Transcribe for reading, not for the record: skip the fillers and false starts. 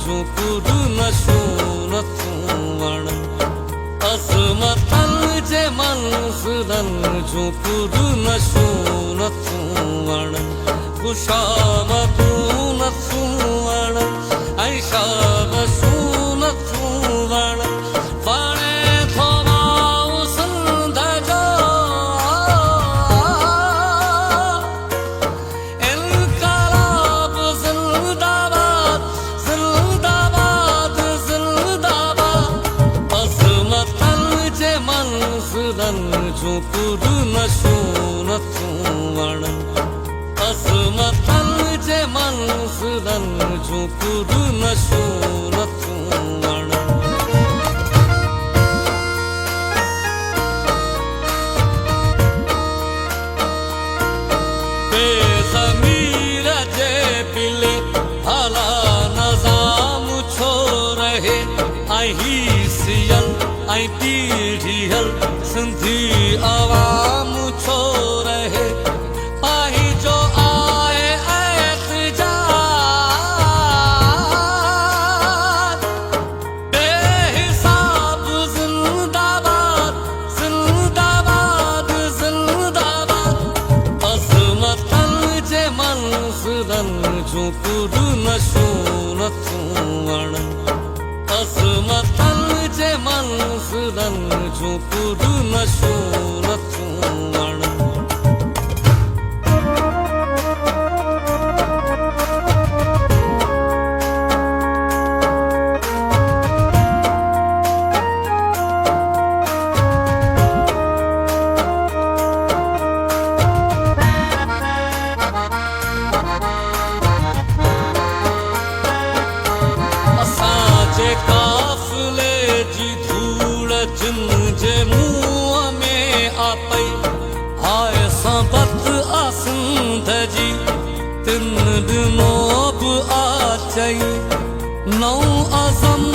झुकुरुन सोनथुवण असमतल जे मनसुरन झुकुरुन सोनथुवण कुशामतुन थुवण ऐशाम सोनथुवण वणे थोमाउ संधजो इनकलाब जिंदाबाद जिंदाबाद जिंदाबाद असमतल जे मनसुरन झुकुरुन सोनथुवण असमतल जे मनसुरन झुकुरुन सोनथुवण बेज़मीर जे पिले भला नज़ाम छो रहे आई सियल आई पीढ़ियल सिंधी आवाम छो रहे आई जो आए एहतिजाज बेहिसाब जिंदाबाद जिंदाबाद जिंदाबाद असमतल जे मनसुरन झुकुरुन सोनथुवण असमतल जे मनसुरन झुकुरुन सोनथुवण असांजे काफ़िले जी धूड़ जिन जे मुंहं में आ पई हाय संबत आ सिंध जी तिन ॾिनो बि आ चई नओं अज़म